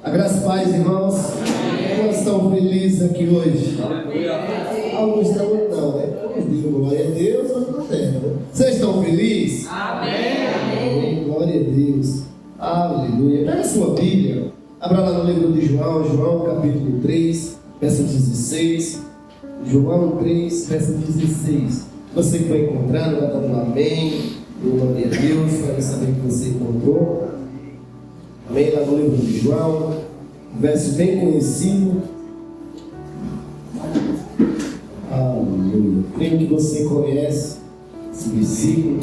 A graça e paz, irmãos. Nós estamos felizes aqui hoje. Alguns estão não, né? Eu digo glória a Deus, mas não tem, né? Vocês estão felizes? Amém. Glória a Deus. Aleluia. Pega a sua Bíblia. Abra lá no livro de João, capítulo 3, verso 16. João 3, verso 16. Você que foi encontrando, vai estar amém. Glória a Deus. Quero saber que você encontrou. Amém. Lá no livro de João, verso bem conhecido. Aleluia. Creio que você conhece esse versículo.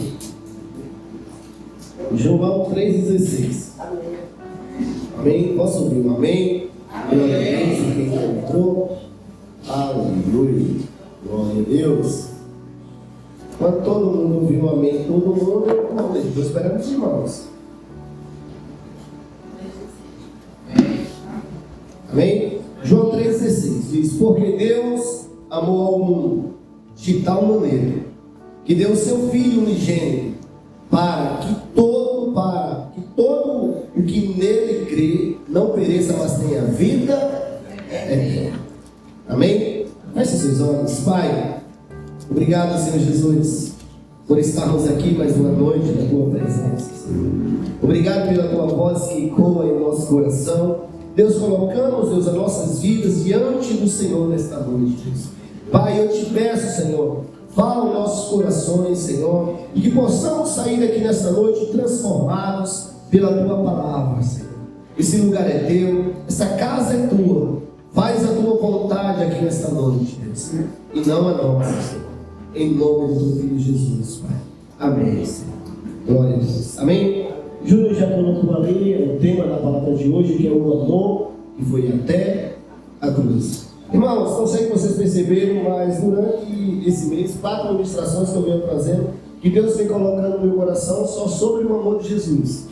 João 3,16. Amém? Posso ouvir um amém? Glória a Deus, quem encontrou. Aleluia. Glória a Deus. Quando todo mundo ouviu um amém, todo mundo, estou esperando os irmãos. Amém? João 3,16 diz: porque Deus amou ao mundo de tal maneira que deu o seu Filho unigênito para que todo o que nele crê não pereça, mas tenha vida eterna. Amém? Feche seus olhos. Pai, obrigado, Senhor Jesus, por estarmos aqui mais uma noite na tua presença, Senhor. Obrigado pela tua voz que ecoa em nosso coração. Deus, colocamos, Deus, as nossas vidas diante do Senhor nesta noite, Deus. Pai, eu te peço, Senhor, fala em nossos corações, Senhor, e que possamos sair daqui nesta noite transformados pela tua palavra, Senhor. Esse lugar é teu, essa casa é tua. Faz a tua vontade aqui nesta noite, Deus, e não a nossa, Senhor. Em nome do teu Filho Jesus, Pai. Amém, Senhor. Glória a Deus. Amém. Júnior já colocou ali o tema da palavra de hoje, que é o amor que foi até a cruz. Irmãos, não sei se vocês perceberam, mas durante esse mês, 4 ministrações que eu venho trazendo, que Deus vem colocando no meu coração só sobre o amor de Jesus.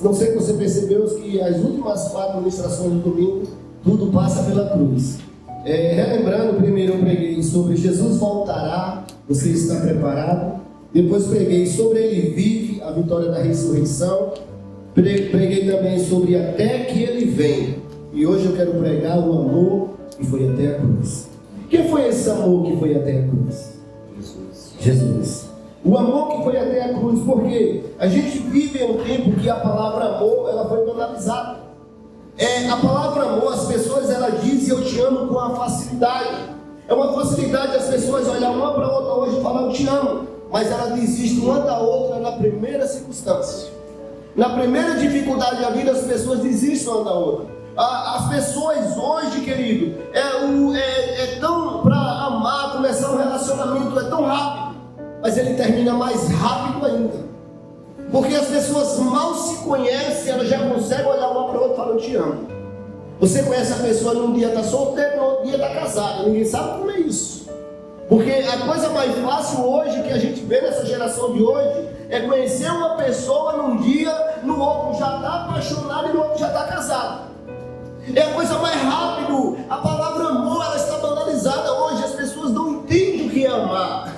Não sei se você percebeu que as últimas 4 ministrações do domingo, tudo passa pela cruz. Relembrando, primeiro eu preguei sobre Jesus voltará, você está preparado? Depois preguei sobre Ele vive, a vitória da ressurreição. Preguei também sobre até que Ele vem. E hoje eu quero pregar o amor que foi até a cruz. Quem foi esse amor que foi até a cruz? Jesus. O amor que foi até a cruz, porque a gente vive em um tempo que a palavra amor ela foi banalizada. A palavra amor, as pessoas elas dizem eu te amo com uma facilidade. É uma facilidade as pessoas olhar uma para a outra hoje e falar eu te amo. Mas ela desiste uma da outra na primeira circunstância. Na primeira dificuldade da vida, as pessoas desistem uma da outra. As pessoas hoje, querido, tão para amar, começar um relacionamento é tão rápido, mas ele termina mais rápido ainda. Porque as pessoas mal se conhecem, elas já conseguem olhar uma para a outra e falar eu te amo. Você conhece a pessoa num dia está solteiro, no outro dia está casada. Ninguém sabe como é isso. Porque a coisa mais fácil hoje que a gente vê nessa geração de hoje é conhecer uma pessoa num dia, no outro já está apaixonado e no outro já está casado. É a coisa mais rápido. A palavra amor ela está banalizada hoje. As pessoas não entendem o que é amar.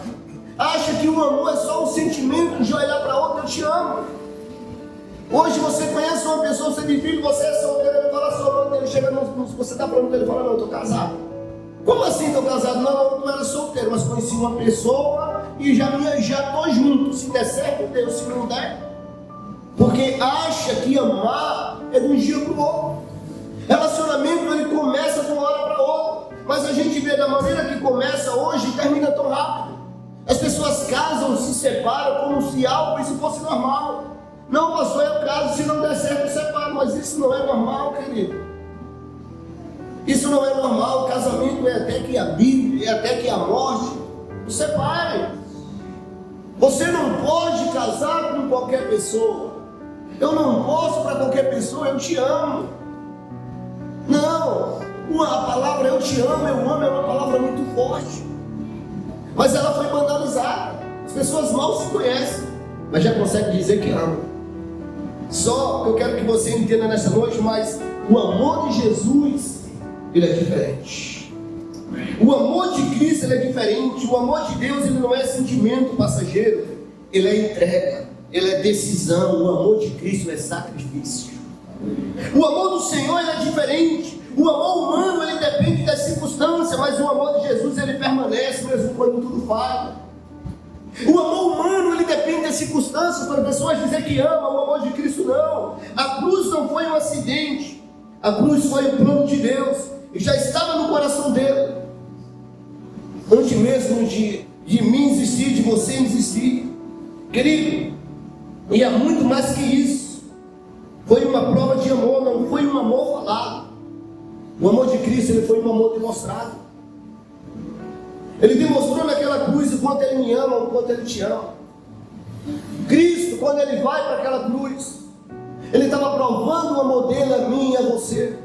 Acha que o amor é só um sentimento de olhar para outra, eu te amo. Hoje você conhece uma pessoa, você tem filho, você é solteiro, ele fala só, ele chega, você está pronto, ele fala, não, eu estou casado. Como assim estou casado? Não, eu era solteiro, mas conheci uma pessoa e já estou junto. Se der certo, Deus, se não der. Porque acha que amar é de um dia para o outro. Relacionamento ele começa de uma hora para outra. Mas a gente vê da maneira que começa hoje e termina tão rápido. As pessoas casam, se separam como se algo isso fosse normal. Não, pastor, eu caso, se não der certo eu separo. Mas isso não é normal, querido. Isso não é normal. O casamento é até que a Bíblia, é até que a morte o separe. Você não pode casar com qualquer pessoa. Eu não posso para qualquer pessoa, eu te amo. Não, a palavra eu te amo, eu amo é uma palavra muito forte. Mas ela foi banalizada. As pessoas mal se conhecem, mas já conseguem dizer que amam. Só eu quero que você entenda nessa noite, mas o amor de Jesus ele é diferente. O amor de Cristo ele é diferente. O amor de Deus ele não é sentimento passageiro. Ele é entrega, ele é decisão. O amor de Cristo é sacrifício. O amor do Senhor ele é diferente. O amor humano ele depende das circunstâncias, mas o amor de Jesus ele permanece mesmo quando tudo falha. O amor humano ele depende das circunstâncias para as pessoas dizer que ama. O amor de Cristo não. A cruz não foi um acidente. A cruz foi o plano de Deus e já estava no coração dele. Antes mesmo de mim existir, de você existir, querido, e há muito mais que isso. Foi uma prova de amor, não foi um amor falado. O amor de Cristo ele foi um amor demonstrado. Ele demonstrou naquela cruz o quanto ele me ama, o quanto ele te ama. Cristo, quando ele vai para aquela cruz, ele estava provando o amor dele a mim e a você.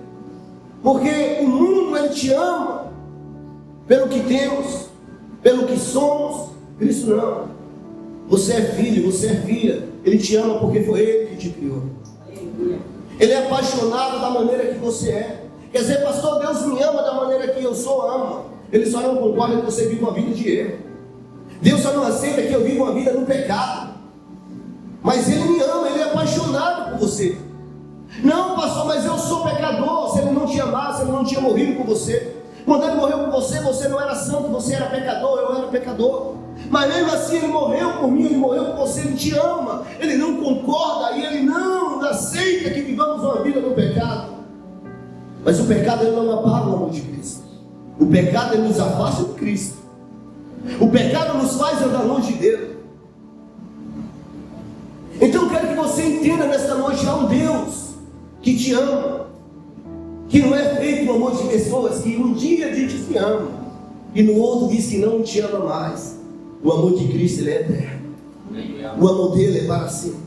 Porque o mundo ele te ama pelo que temos, pelo que somos. Cristo não. Você é filho, você é filha. Ele te ama porque foi ele que te criou. Ele é apaixonado da maneira que você é. Quer dizer, pastor, Deus me ama da maneira que eu sou, ama. Ele só não concorda que você vive uma vida de erro. Deus só não aceita que eu viva uma vida no pecado. Mas Ele me ama, Ele é apaixonado por você. Não, pastor, mas eu sou pecador. Se Ele não te amasse, Ele não tinha morrido por você. Quando Ele morreu por você, você não era santo, você era pecador, eu era pecador. Mas mesmo assim Ele morreu por mim, Ele morreu por você, Ele te ama. Ele não concorda e Ele não aceita que vivamos uma vida no pecado. Mas o pecado ele não apaga o amor de Cristo. O pecado ele nos afasta de Cristo. O pecado nos faz andar longe dele. Então eu quero que você entenda nesta noite, há um Deus que te ama, que não é feito o amor de pessoas que um dia diz que te ama e no outro diz que não te ama mais. O amor de Cristo ele é eterno. O amor dele é para sempre.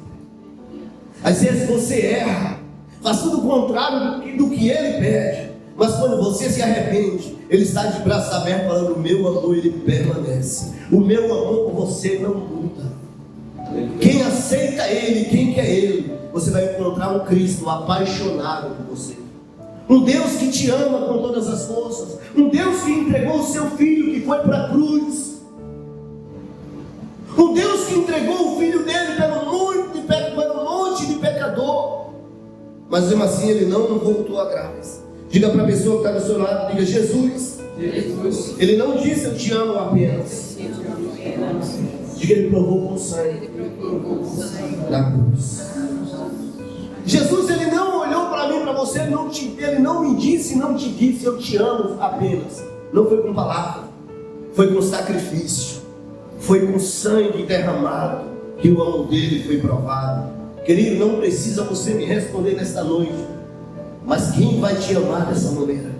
Às vezes você erra, faz tudo o contrário do que ele pede, mas quando você se arrepende, ele está de braços abertos falando: o meu amor ele permanece, o meu amor por você não muda. Quem aceita ele, quem quer ele, você vai encontrar um Cristo apaixonado por você, um Deus que te ama com todas as forças, um Deus que entregou o seu filho que foi para a cruz, um Deus que entregou o filho dele pelo monte de pecador. Mas mesmo assim ele não voltou atrás. Diga para a pessoa que está do seu lado, diga: Jesus. Ele não disse eu te amo apenas. Diga: ele provou com sangue na cruz. Jesus ele não olhou para mim, para você, ele não me disse, não te disse eu te amo apenas. Não foi com palavra, foi com sacrifício, foi com sangue derramado que o amor dele foi provado. Querido, não precisa você me responder nesta noite, mas quem vai te amar dessa maneira?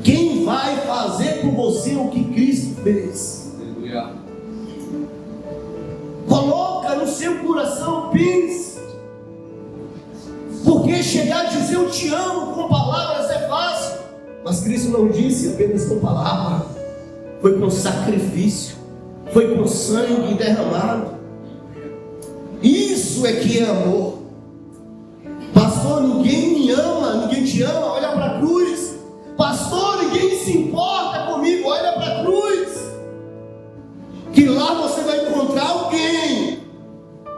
Quem vai fazer por você o que Cristo fez? Aleluia. Coloca no seu coração, pense. Porque chegar a dizer eu te amo com palavras é fácil, mas Cristo não disse apenas com palavras, foi com sacrifício, foi com sangue derramado. Isso é que é amor. Pastor, ninguém me ama, ninguém te ama, olha para a cruz. Pastor, ninguém se importa comigo, olha para a cruz. Que lá você vai encontrar alguém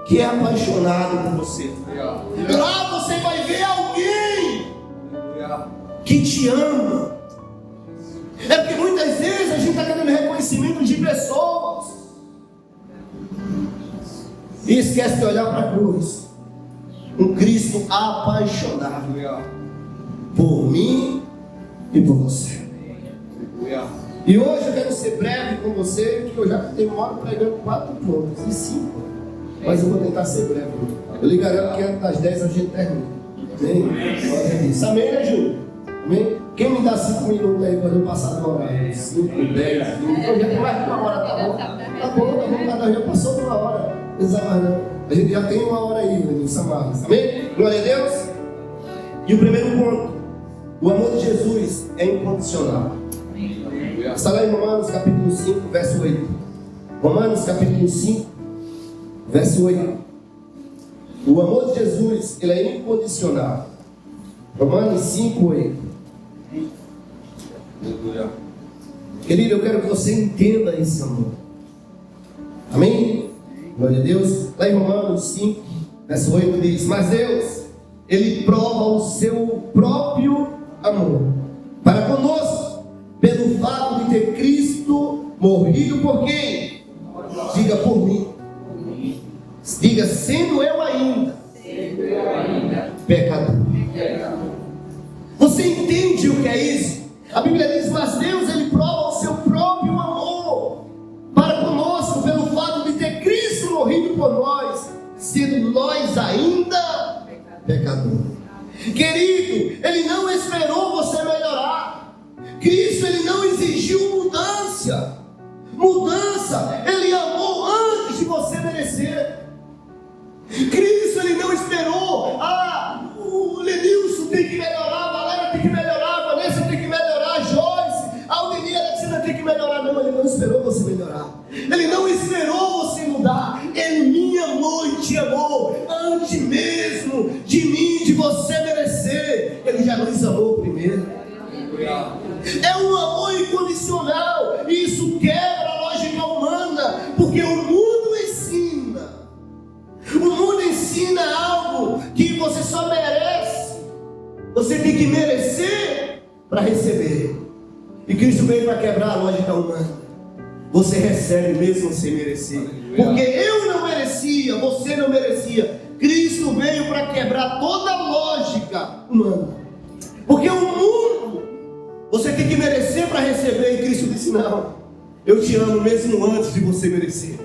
que é apaixonado por você. Lá você vai ver alguém que te ama. É porque muitas vezes a gente está querendo reconhecimento de pessoas e esquece de olhar para a cruz. Um Cristo apaixonado por mim e por você. E hoje eu quero ser breve com você, que eu já tenho uma hora pregando 4 pontos e 5, mas eu vou tentar ser breve. Eu lhe garanto que antes das 10 a gente termina. Amém, né, Júlio? Amém? Quem me dá 5 minutos aí quando eu passar do horário? 5, 10, 20. Eu já tenho mais de 1 hora, tá bom? Tá bom, cada já passou de 1 hora. Não precisa mais não. A gente já tem 1 hora aí, né, Samaras. Amém? Glória a Deus. E o primeiro ponto: o amor de Jesus é incondicional. Está lá em Romanos capítulo 5, verso 8. Romanos capítulo 5, verso 8. O amor de Jesus, ele é incondicional. Romanos 5, 8. Querido, eu quero que você entenda esse amor. Amém? Glória a Deus. Lá em Romanos 5, verso 8 diz: mas Deus, Ele prova o seu próprio amor para conosco, pelo fato de ter Cristo morrido por quem? Diga, por mim. Diga, sendo eu ainda pecador. Você entende o que é isso? A Bíblia diz, mas Deus, Ele prova o seu próprio amor para conosco, pelo fato de ter Cristo morrido por nós, sendo nós ainda pecador. Querido, Ele não esperou você melhorar. Cristo, Ele não exigiu mudança. Ele amou antes de você merecer. Cristo, Ele não esperou, o Lenilson tem que melhorar, a Valéria tem que melhorar, a Vanessa tem que melhorar, a Joyce, a Aldenia Alexandra tem que melhorar. Não, Ele não esperou você melhorar. Ele não esperou você mudar. Ele me amou e te amou antes mesmo de mim, de você merecer. Ele já nos amou primeiro. É um amor incondicional. E isso quebra a lógica humana, porque o mundo ensina algo que você só merece. Você tem que merecer para receber. E Cristo veio para quebrar a lógica humana. Você recebe mesmo sem merecer. Porque eu não merecia, você não merecia. Cristo veio para quebrar toda a lógica humana. Porque o mundo, você tem que merecer para receber. E Cristo disse, não, eu te amo mesmo antes de você merecer.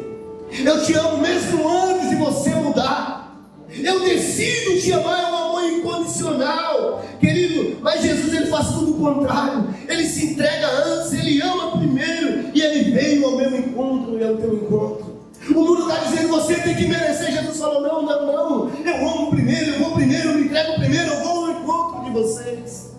Eu te amo mesmo antes de você mudar. Eu decido te amar, é um amor incondicional, querido. Mas Jesus, Ele faz tudo o contrário. Ele se entrega antes, Ele ama primeiro. E Ele veio ao meu encontro e ao teu encontro. O mundo está dizendo, você tem que merecer. Jesus falou, não, eu amo primeiro, eu vou primeiro, eu me entrego primeiro, eu vou ao encontro de vocês.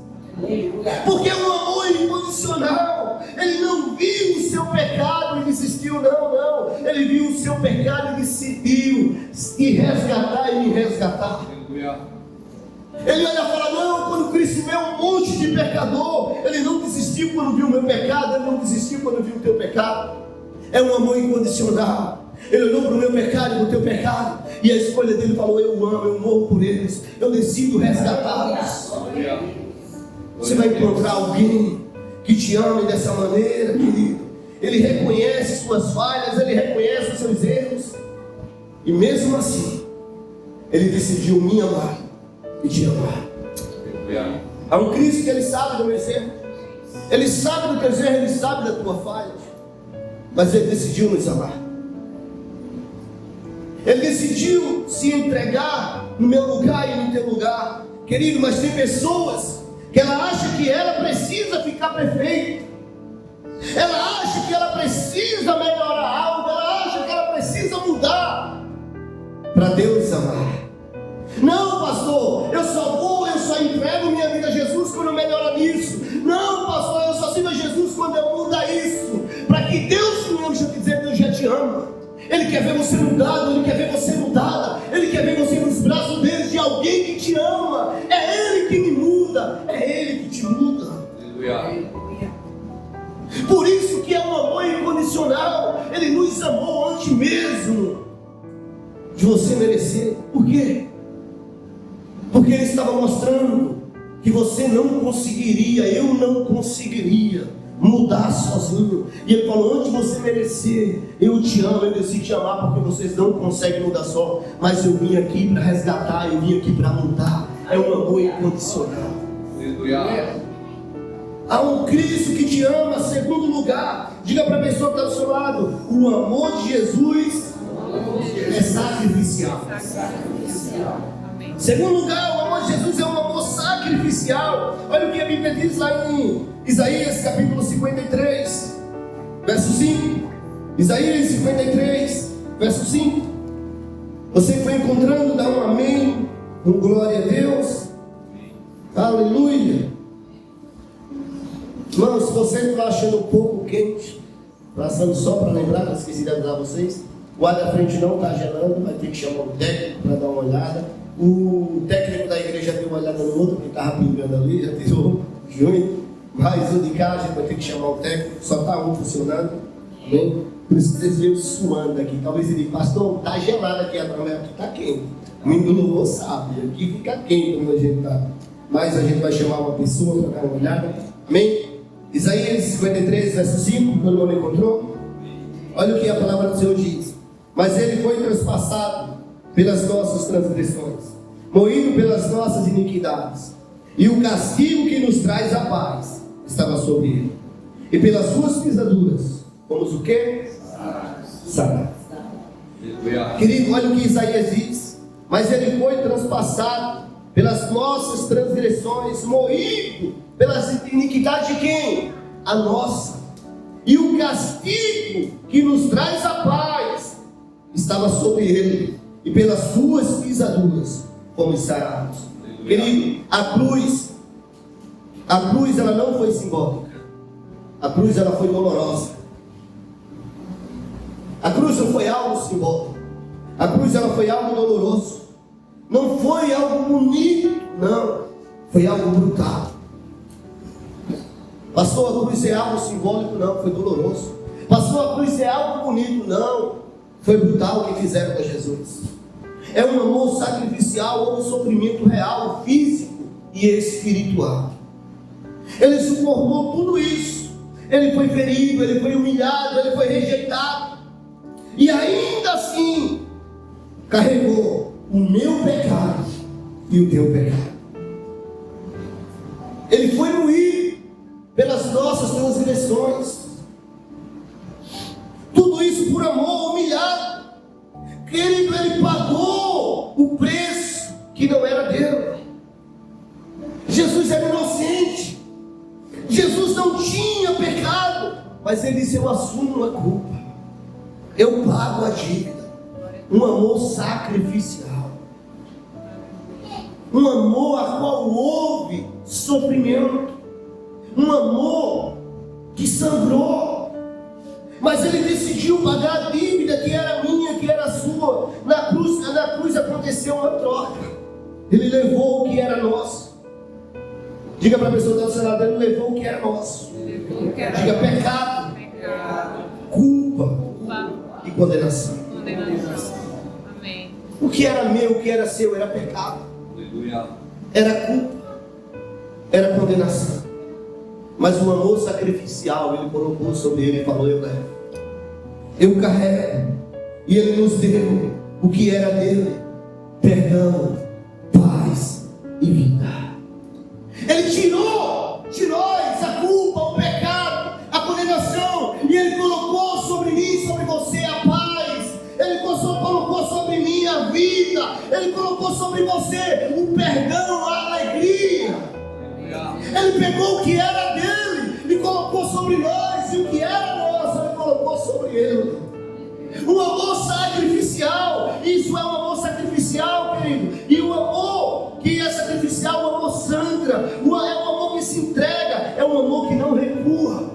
Porque é um amor incondicional. Ele não viu o seu pecado e desistiu, não. Ele viu o seu pecado e decidiu te resgatar e me resgatar. Ele olha e fala, não, quando Cristo vê um monte de pecador, Ele não desistiu quando viu o meu pecado, Ele não desistiu quando viu o teu pecado. É um amor incondicional. Ele olhou para o meu pecado e para o teu pecado, e a escolha dele falou, eu amo, eu morro por eles, eu decido resgatá-los. Você vai encontrar alguém que te ame dessa maneira, querido. Ele reconhece suas falhas, Ele reconhece os seus erros, e mesmo assim Ele decidiu me amar e te amar. Há um Cristo que Ele sabe do meu erro, Ele sabe do teu erro, Ele sabe da tua falha, mas Ele decidiu nos amar. Ele decidiu se entregar no meu lugar e no teu lugar. Querido, mas tem pessoas que ela acha que ela precisa ficar perfeita. Ela acha que ela precisa melhorar algo. Ela acha que ela precisa mudar para Deus amar. Não, pastor, eu só entrego minha vida a Jesus quando eu melhorar nisso. Não, pastor, eu só sirvo a Jesus quando eu mudar isso. Para que Deus te ame, deixa eu te dizer, Deus já te ama. Ele quer ver você mudado, Ele quer ver você mudada. Ele quer ver você nos braços dele, de alguém que te ama. É Ele que me muda, é Ele que te muda. Por isso que é um amor incondicional. Ele nos amou antes mesmo de você merecer. Por quê? Porque Ele estava mostrando que você não conseguiria, eu não conseguiria mudar sozinho. E Ele falou, antes de você merecer, eu te amo, eu decidi te amar, porque vocês não conseguem mudar só, mas eu vim aqui para resgatar, eu vim aqui para mudar. É um amor incondicional. Há um Cristo que te ama. Segundo lugar, diga para a pessoa que está do seu lado, o amor de Jesus é sacrificial. Segundo lugar, o amor de Jesus é um amor sacrificial. Olha o que a Bíblia diz lá em Isaías capítulo 53, verso 5. Isaías 53, verso 5. Você foi encontrando, dá um amém, um glória a Deus. Aleluia. Irmão, se você está achando um pouco quente, passando só para lembrar, que eu esqueci de avisar vocês, o ar da frente não está gelando, vai ter que chamar o técnico para dar uma olhada. O técnico da igreja deu uma olhada no outro, que estava pingando ali, já tirou junho. Mas o de cá a gente vai ter que chamar o técnico, só está um funcionando. Bem? Por isso que vocês veem suando aqui. Talvez ele diga, pastor, está gelado aqui atrás, mas aqui está quente. Muito louvor sabe. Aqui fica quente quando a gente está. Mas a gente vai chamar uma pessoa para dar uma olhada. Amém? Isaías 53, verso 5, todo mundo encontrou? Olha o que a palavra do Senhor diz. Mas ele foi transpassado pelas nossas transgressões, moído pelas nossas iniquidades, e o castigo que nos traz a paz estava sobre ele, e pelas suas pisaduras fomos o quê? Sarados. Querido, olha o que Isaías diz. Mas ele foi transpassado pelas nossas transgressões, moído pelas iniquidades de quem? A nossa. E o castigo que nos traz a paz estava sobre ele, e pelas suas pisaduras fomos sarados. Querido, a cruz ela não foi simbólica. A cruz ela foi dolorosa. A cruz não foi algo simbólico. A cruz ela foi algo doloroso. Não foi algo bonito, não. Foi algo brutal. Pastor, a cruz é algo simbólico? Não, foi doloroso. Pastor, a cruz é algo bonito? Não, foi brutal o que fizeram com Jesus. É um amor sacrificial ou um sofrimento real, físico e espiritual. Ele suportou tudo isso. Ele foi ferido, ele foi humilhado, ele foi rejeitado. E ainda assim, carregou o meu pecado e o teu pecado. Ele foi moído pelas nossas transgressões. Tudo isso por amor, humilhado. Querido, ele pagou o preço que não era dele. Jesus era inocente. Jesus não tinha pecado. Mas ele disse: eu assumo a culpa. Eu pago a dívida. Um amor sacrificial. Um amor a qual houve sofrimento. Um amor que sangrou. Mas ele decidiu pagar a dívida que era minha, que era sua. Na cruz aconteceu uma troca. Ele levou o que era nosso. Diga para a pessoa do seu lado: ele levou o que era nosso. Diga: pecado, culpa e condenação. Amém. O que era meu, o que era seu, era pecado. Era culpa. Era condenação. Mas o amor sacrificial ele colocou sobre ele e falou: eu levo, eu carrego. E ele nos deu o que era dele: perdão, paz e vida. Ele tirou de nós a culpa, o pecado, a condenação, e ele colocou sobre mim, sobre você a paz. Ele colocou sobre mim a vida. Ele colocou sobre você o perdão, a alegria. Ele pegou o que era dele e colocou sobre nós, e o que era nosso ele colocou sobre ele. Um amor sacrificial. Isso é um amor sacrificial, querido. E o amor que é sacrificial, o amor sangra. É um amor que se entrega. É um amor que não recua.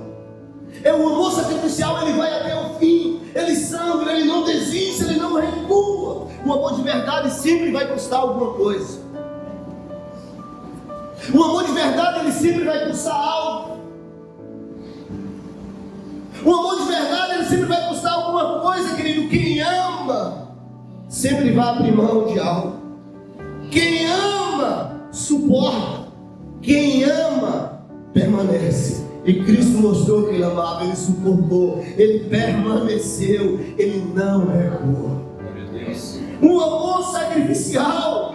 É um amor sacrificial, ele vai até o fim. Ele sangra, ele não desiste, ele não recua. O amor de verdade sempre vai custar alguma coisa. O amor de verdade, ele sempre vai custar algo. O amor de verdade, ele sempre vai custar alguma coisa, querido. Quem ama, sempre vai abrir mão de algo. Quem ama, suporta. Quem ama, permanece. E Cristo mostrou que ele amava, ele suportou, ele permaneceu, ele não recuou. Um amor sacrificial.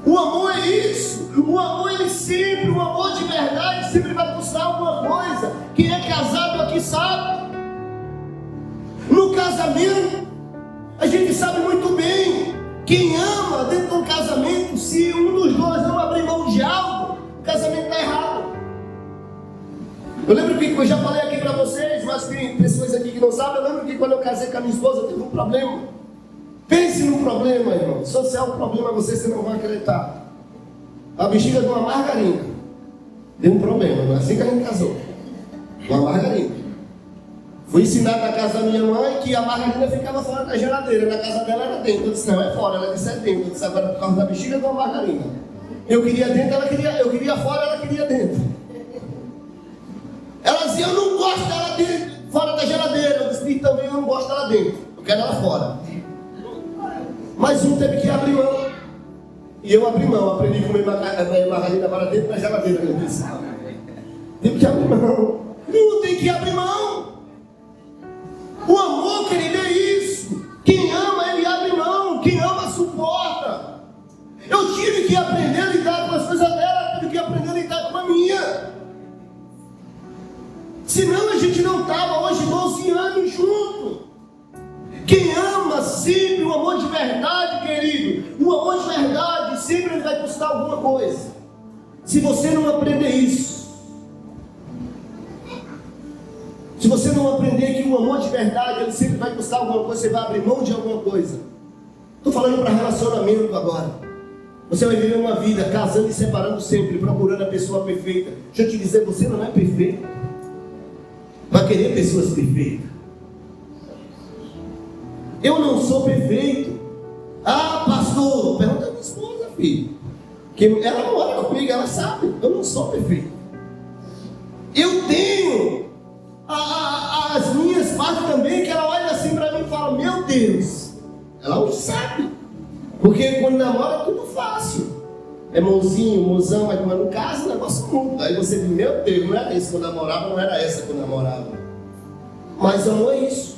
O amor é isso. O amor ele sempre, o amor de verdade sempre vai custar alguma coisa. Quem é casado aqui sabe. No casamento, a gente sabe muito bem. Quem ama dentro de um casamento, se um dos dois não abrir mão de algo, o casamento está errado. Eu lembro que eu já falei aqui para vocês, mas tem pessoas aqui que não sabem. Eu lembro que quando eu casei com a minha esposa, teve um problema. Pense no problema, irmão. Se é um problema, você não vai acreditar. A bexiga de uma margarina deu um problema, não é assim que a gente casou. Uma margarina. Fui ensinado na casa da minha mãe que a margarina ficava fora da geladeira. Na casa dela era dentro. Eu disse: não, é fora. Ela disse: é dentro. Eu disse: agora por causa da bexiga de uma margarina. Eu queria dentro, eu queria fora, ela queria dentro. Ela dizia: eu não gosto dela dentro, fora da geladeira. Eu disse: também eu não gosto dela dentro. Eu quero ela fora. Mas um teve que abrir mão. E eu abri mão, aprendi a comer margarina para dentro da geladeira. Eu disse, teve que abrir mão. Um tem que abrir mão. O amor, querido, é isso. Quem ama, ele abre mão. Quem ama, suporta. Eu tive que aprender a lidar com as coisas dela, tive que aprender a lidar com a minha. Senão a gente não estava hoje 12 anos junto. Quem ama sempre o amor de verdade, querido, o amor de verdade sempre vai custar alguma coisa. Se você não aprender isso, se você não aprender que o amor de verdade ele sempre vai custar alguma coisa, você vai abrir mão de alguma coisa. Estou falando para relacionamento agora. Você vai viver uma vida casando e separando sempre, procurando a pessoa perfeita. Deixa eu te dizer, você não é perfeito. Vai querer pessoas perfeitas. Eu não sou perfeito. Ah, pastor, pergunta a minha esposa, filho. Que ela mora comigo, ela sabe. Eu não sou perfeito. Eu tenho as minhas partes também, que ela olha assim para mim e fala, meu Deus. Ela hoje sabe. Porque quando namora é tudo fácil. É mãozinho, mozão, mas quando no caso o negócio muda. Aí você diz, meu Deus, não era isso que eu namorava, não era essa que eu namorava. Mas amor é isso.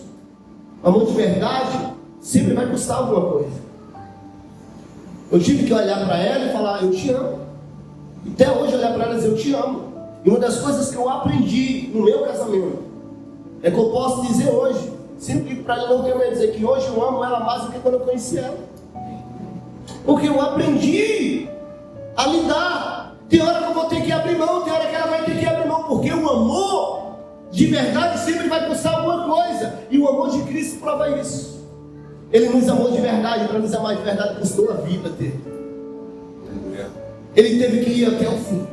Amor de verdade sempre vai custar alguma coisa. Eu tive que olhar para ela e falar, eu te amo. E até hoje olhar para ela e dizer, eu te amo. E uma das coisas que eu aprendi no meu casamento é que eu posso dizer hoje, sempre digo para ela, não quero dizer que hoje eu amo ela mais do que quando eu conheci ela. Porque eu aprendi a lidar. Tem hora que eu vou ter que abrir mão, tem hora que ela vai ter que abrir mão, porque o amor de verdade sempre vai custar alguma coisa. E o amor de Cristo prova isso. Ele nos amou de verdade. Para nos amar de verdade custou a vida dele. Ele teve que ir até o fim.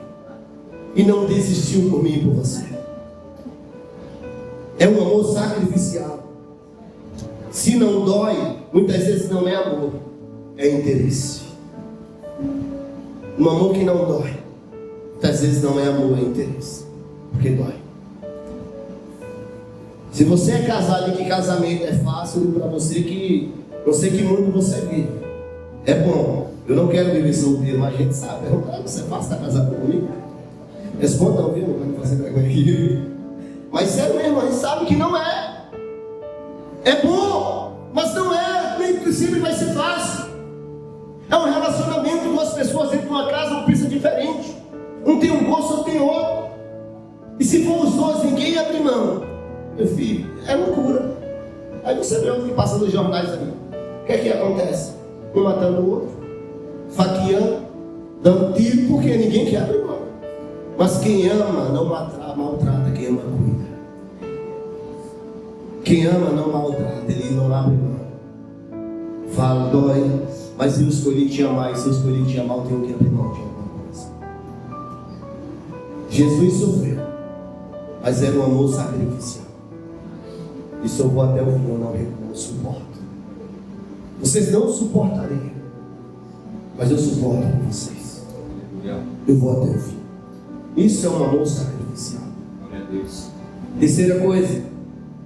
E não desistiu por mim e por você. É um amor sacrificial. Se não dói, muitas vezes não é amor, é interesse. Um amor que não dói, muitas vezes não é amor, é interesse. Porque dói. Se você é casado e que casamento é fácil, para você que não sei que mundo você vive. É bom. Eu não quero viver solteiro, mas a gente sabe. Você é fácil estar casado comigo? Responda não, viu? Não vai fazer vergonha aqui. Mas sério mesmo, a gente sabe que não é. É bom, mas não é. Nem sempre vai ser fácil. É um relacionamento, duas pessoas dentro de uma casa, uma pensa diferente. Um tem um gosto, outro tem outro. E se for os dois, ninguém abre mão. Meu filho, é loucura. Aí você vê o que passa nos jornais ali. O que é que acontece? Um matando o outro, faqueando, dando tiro, porque ninguém quer abrir mão. Mas quem ama não maltrata, quem ama cuida. Quem ama não maltrata, ele não abre mão. Fala, dói, mas eu escolhi te amar, e se eu escolhi te amar, eu tenho que abrir mão de alguma coisa. Jesus sofreu, mas era um amor sacrificial. Isso eu vou até o fim, eu não recuo, eu suporto. Vocês não suportariam, mas eu suporto com vocês. Eu vou até o fim. Isso é um amor sacrificial. Terceira coisa,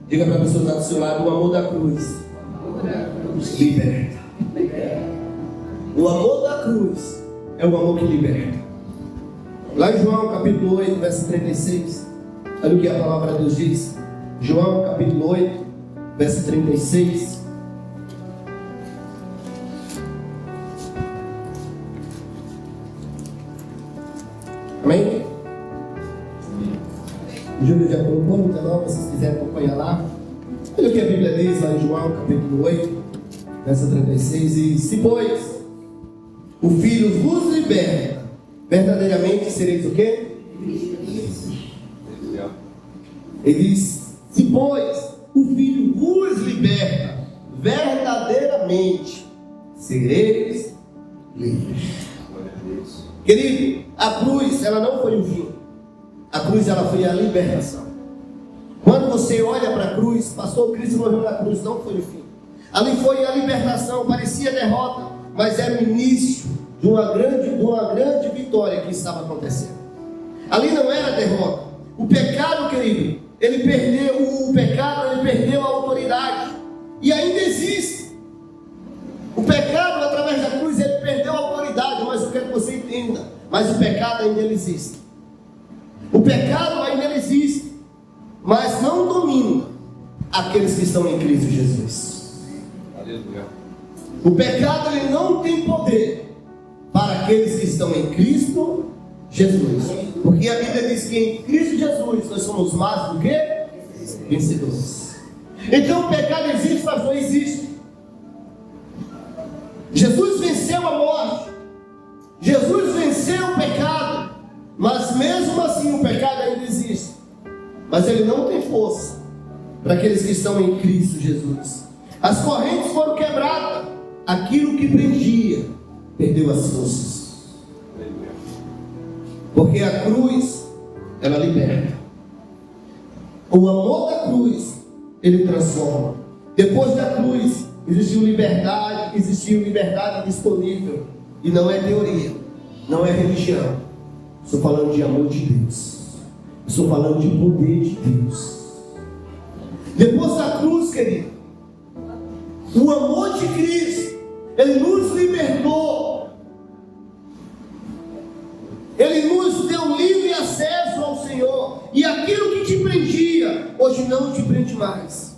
diga para a pessoa que está do seu lado, o amor da cruz liberta. O amor da cruz é o amor que liberta. Lá em João capítulo 8, verso 36, olha o que a palavra de Deus diz. João capítulo 8, verso 36. Amém? O Júlio já colocou no canal, se vocês quiserem acompanhar lá. Olha o que a Bíblia diz lá em João capítulo 8, verso 36. E se pois o Filho vos liberta, verdadeiramente sereis o quê? Ele diz, se pois o Filho vos liberta, verdadeiramente sereis livres. Querido, a cruz, ela não foi o fim. A cruz, ela foi a libertação. Quando você olha para a cruz, pastor, Cristo morreu na cruz, não foi o fim. Ali foi a libertação, parecia derrota, mas era o início de uma grande vitória que estava acontecendo. Ali não era derrota. O pecado, querido, ele perdeu a autoridade. E ainda existe. O pecado ainda, mas o pecado ainda existe. O pecado ainda existe, mas não domina aqueles que estão em Cristo Jesus. Aleluia. O pecado ele não tem poder para aqueles que estão em Cristo Jesus. Porque a Bíblia diz que em Cristo Jesus nós somos mais do que vencedores. Então o pecado existe, mas não existe. Jesus venceu a morte. Jesus venceu o pecado. Mas mesmo assim o pecado ainda existe. Mas ele não tem força para aqueles que estão em Cristo Jesus. As correntes foram quebradas. Aquilo que prendia perdeu as forças. Porque a cruz, ela liberta. O amor da cruz, ele transforma. Depois da cruz, existiu liberdade disponível. E não é teoria, não é religião. Estou falando de amor de Deus. Estou falando de poder de Deus. Depois da cruz, querido, o amor de Cristo, ele nos libertou. Ele nos deu livre acesso ao Senhor. E aquilo que te prendia, hoje não te prende mais.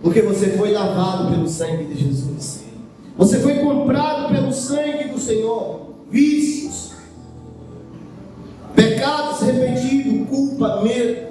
Porque você foi lavado pelo sangue de Jesus. Você foi comprado pelo sangue do Senhor. Vícios, pecados repetidos, culpa, medo,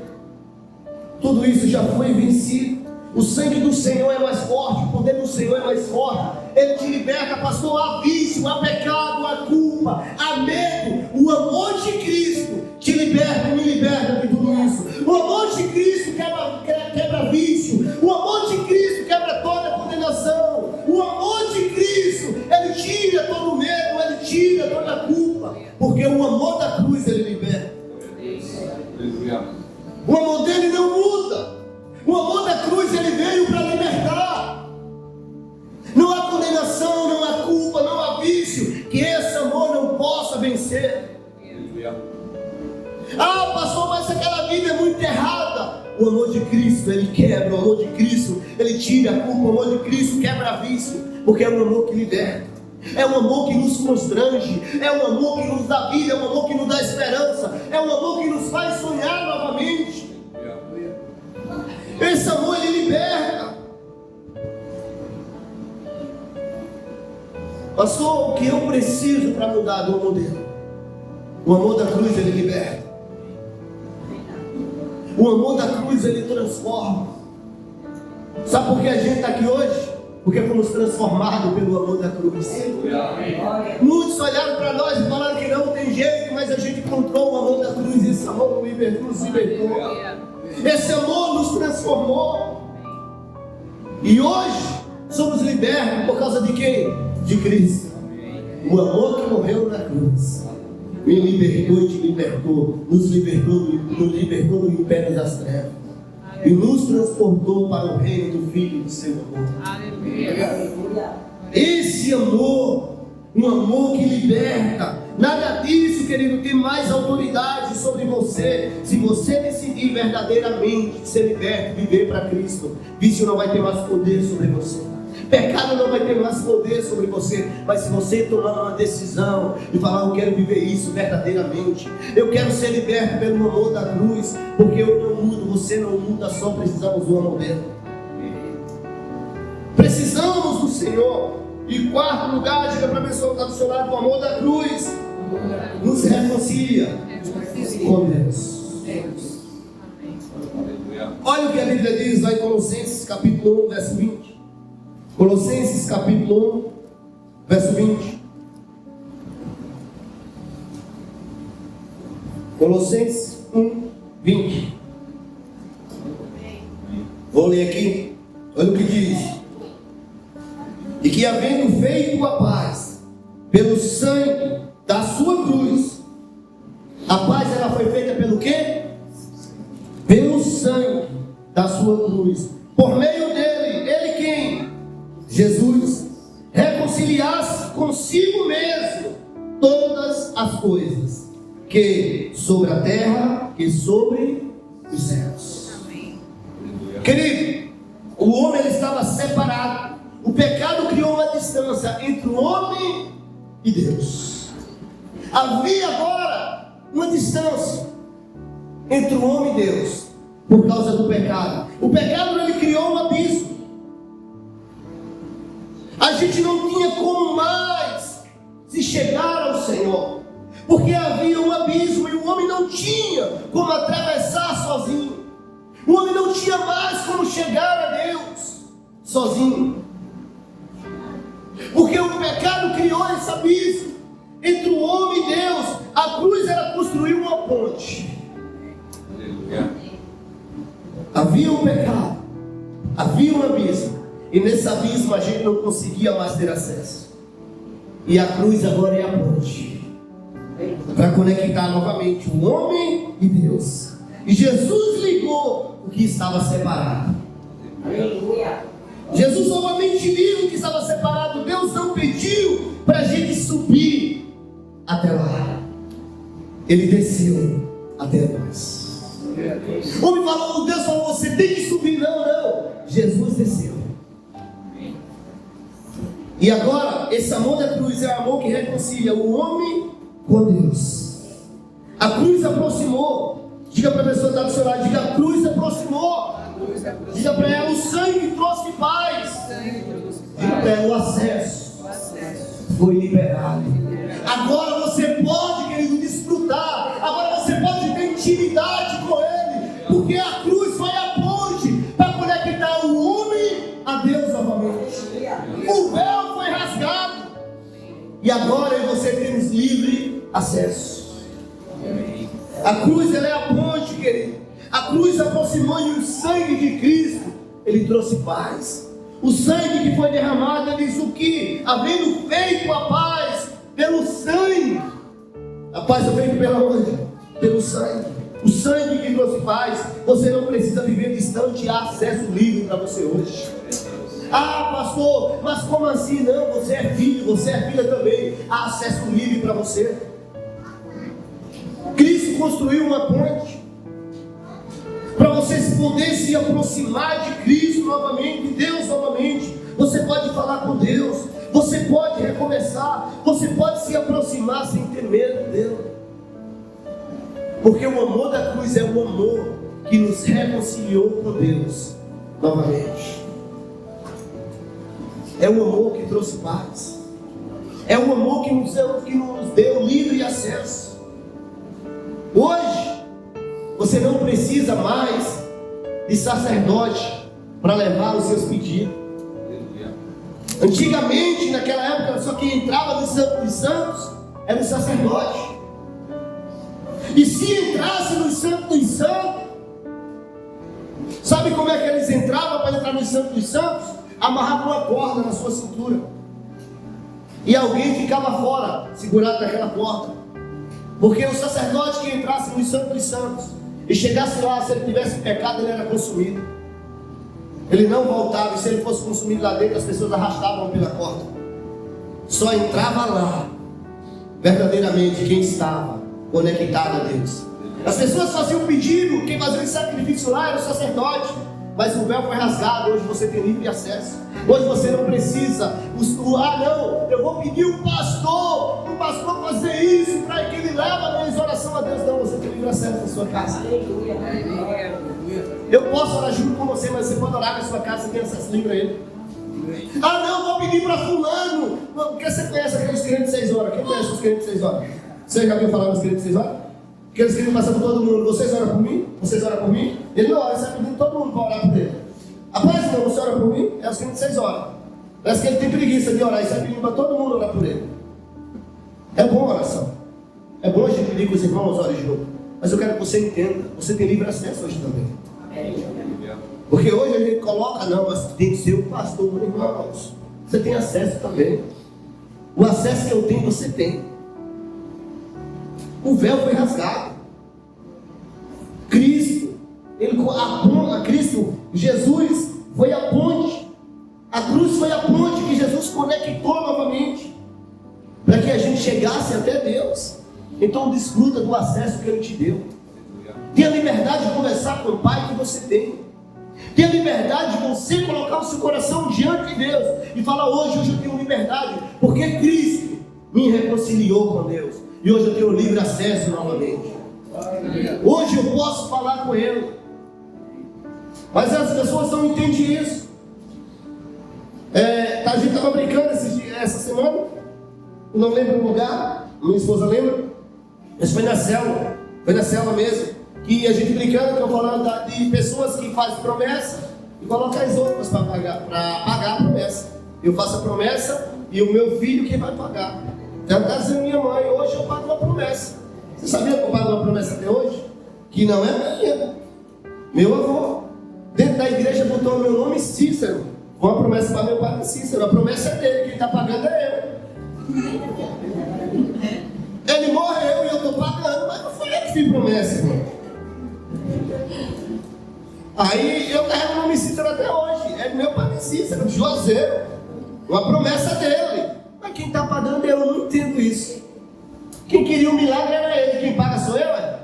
tudo isso já foi vencido. O sangue do Senhor é mais forte, o poder do Senhor é mais forte. Ele te liberta, pastor, a vício, a pecado, a culpa, a medo. O amor de Cristo te liberta e me liberta de tudo isso. O amor de Cristo quebra vício. O amor de Cristo quebra toda condenação. O amor de Cristo, ele tira todo medo, ele tira toda culpa. Porque o amor da cruz, ele liberta. O amor dele não muda. O amor da cruz, ele veio para libertar. Não há condenação, não há culpa, não há vício que esse amor não possa vencer. Ah, pastor, mas aquela vida é muito errada. O amor de Cristo, ele quebra. O amor de Cristo, ele tira a culpa. O amor de Cristo quebra vício. Porque é um amor que liberta. É um amor que nos constrange. É um amor que nos dá vida. É um amor que nos dá esperança. É um amor que nos faz sonhar novamente. Esse amor, ele liberta. Pastor, o que eu preciso para mudar do amor dele? O amor da cruz, ele liberta. O amor da cruz, ele transforma. Sabe por que a gente está aqui hoje? Porque fomos transformados pelo amor da cruz. Muitos olharam para nós e falaram que não tem jeito, mas a gente encontrou o amor da cruz. Esse amor nos libertou. Esse amor nos transformou. E hoje somos libertos por causa de quem? De Cristo. O amor que morreu na cruz me libertou e te libertou. Nos libertou do império das trevas. E nos transportou para o reino do Filho do seu amor. Aleluia. Esse amor, um amor que liberta. Nada disso, querido, tem mais autoridade sobre você. Se você decidir verdadeiramente ser liberto, viver para Cristo, vício não vai ter mais poder sobre você. Pecado não vai ter mais poder sobre você. Mas se você tomar uma decisão e falar, eu quero viver isso verdadeiramente, eu quero ser liberto pelo amor da cruz, porque eu não mudo, você não muda, só precisamos do amor dele. Precisamos do Senhor. E quarto lugar, diga para a pessoa que está do seu lado, o amor da cruz nos reconcilia com Deus. Olha o que a Bíblia diz lá em Colossenses capítulo 1, verso 20. Colossenses capítulo 1, verso 20. Colossenses 1, 20. Vou ler aqui. Olha o que diz. E que havendo feito a paz pelo sangue da sua cruz. A paz ela foi feita pelo quê? Pelo sangue da sua cruz. Por meio dele, ele quem? Jesus, reconciliasse consigo mesmo todas as coisas, que sobre a terra e sobre os céus. Amém. Querido, o homem ele estava separado. O pecado criou uma distância entre o homem e Deus. Havia agora uma distância entre o homem e Deus, por causa do pecado. O pecado, ele criou um abismo. A gente não tinha como mais se chegar ao Senhor, porque havia um abismo e o homem não tinha como atravessar sozinho. O homem não tinha mais como chegar a Deus sozinho, porque o pecado criou esse abismo entre o homem e Deus. A cruz era construir uma ponte. Havia um pecado, havia um abismo, e nesse abismo a gente não conseguia mais ter acesso. E a cruz agora é a ponte para conectar novamente o homem e Deus. E Jesus ligou o que estava separado. Aleluia. Jesus novamente liga o que estava separado. Deus não pediu para a gente subir até lá, Ele desceu até nós. O homem falou, Deus falou, você tem que subir. Não, Jesus desceu. E agora, esse amor da cruz é o amor que reconcilia o homem com Deus. A cruz aproximou. Diga para a pessoa que está do seu lado, diga, a cruz aproximou. Diga para ela, o sangue trouxe paz. Diga para ela, o acesso foi liberado. Agora você pode, querido, desfrutar. Agora você pode ter intimidade com Ele, porque a cruz foi a ponte para conectar o homem a Deus novamente. O véu foi rasgado e agora eu e você temos livre acesso. A cruz, ela é a ponte, querido. A cruz aproximou, e o sangue de Cristo, Ele trouxe paz. O sangue que foi derramado, Ele diz o que? Havendo feito a paz pelo sangue. A paz é feita pela onde? Pelo sangue. O sangue que trouxe paz. Você não precisa viver distante, há acesso livre para você hoje. Ah, pastor, mas como assim? Não, você é filho, você é filha também. Há acesso livre para você. Cristo construiu uma ponte para você poder se aproximar de Cristo novamente, de Deus novamente. Você pode falar com Deus, você pode recomeçar, você pode se aproximar sem ter medo dele. Porque o amor da cruz é o amor que nos reconciliou com Deus novamente. É o amor que trouxe paz. É o amor que nos deu livre acesso. Hoje, você não precisa mais de sacerdote para levar os seus pedidos. Antigamente, naquela época, só quem entrava no Santo dos Santos era o sacerdote. E se entrasse no Santo dos Santos, sabe como é que eles entravam para entrar no Santo dos Santos? Amarravam uma corda na sua cintura. E alguém ficava fora, segurado naquela corda. Porque o sacerdote que entrasse no Santo dos Santos e chegasse lá, se ele tivesse pecado, ele era consumido. Ele não voltava, e se ele fosse consumido lá dentro, as pessoas arrastavam pela corda. Só entrava lá, verdadeiramente, quem estava conectado a Deus. As pessoas faziam pedido, quem fazia o sacrifício lá era o sacerdote. Mas o véu foi rasgado, hoje você tem livre acesso. Hoje você não precisa, não, eu vou pedir o pastor fazer isso, para que ele leve a minha oração a Deus. Não, você tem livre acesso na sua casa. Eu posso orar junto com você, mas você pode orar na sua casa, você tem acesso livre a ele. Ah não, vou pedir para fulano. Porque você conhece aqueles crentes de 6 horas? Quem conhece os crentes de 6 horas? Você já ouviu falar dos crentes de 6 horas? Aqueles que passam por todo mundo. Vocês oram por mim? Vocês oram por mim? Ele não ora, ele sai pedindo todo mundo para orar por ele. Rapaz, não, você ora por mim? É os crentes de 6 horas. Parece que ele tem preguiça de orar e sai pedindo para todo mundo orar por ele. É bom a oração. É bom a gente pedir que os irmãos orem junto. Mas eu quero que você entenda, você tem livre acesso hoje também. Porque hoje a gente coloca, não, mas tem que ser o pastor, meu irmão. Você tem acesso também. O acesso que eu tenho, você tem. O véu foi rasgado. Cristo, Jesus foi a ponte. A cruz foi a ponte que Jesus conectou novamente, para que a gente chegasse até Deus. Então desfruta do acesso que Ele te deu. Tenha liberdade de conversar com o Pai que você tem. Tenha liberdade de você colocar o seu coração diante de Deus e falar, hoje eu tenho liberdade, porque Cristo me reconciliou com Deus. E hoje eu tenho livre acesso novamente. Hoje eu posso falar com Ele. Mas as pessoas não entendem isso. A gente estava brincando essa semana. Eu não lembro o lugar. Minha esposa lembra. Mas foi na célula. Foi na célula mesmo. Que a gente brincando, que eu falando de pessoas que fazem promessa e colocam as outras para pagar a promessa. Eu faço a promessa e o meu filho quem vai pagar. Então está dizendo minha mãe, hoje eu pago uma promessa. Você sabia que eu pago uma promessa até hoje? Que não é minha. Meu avô. Dentro da igreja botou o meu nome Cícero. Uma promessa para meu pai Cícero. A promessa é dele, quem está pagando é eu. Ele morreu e eu estou pagando, mas não foi eu que fiz promessa, irmão. Aí eu carrego o nome Cícero até hoje. É meu pai Cícero, José. Uma promessa dele. Mas quem está pagando é eu, não entendo isso. Quem queria um milagre era ele, quem paga sou eu, é?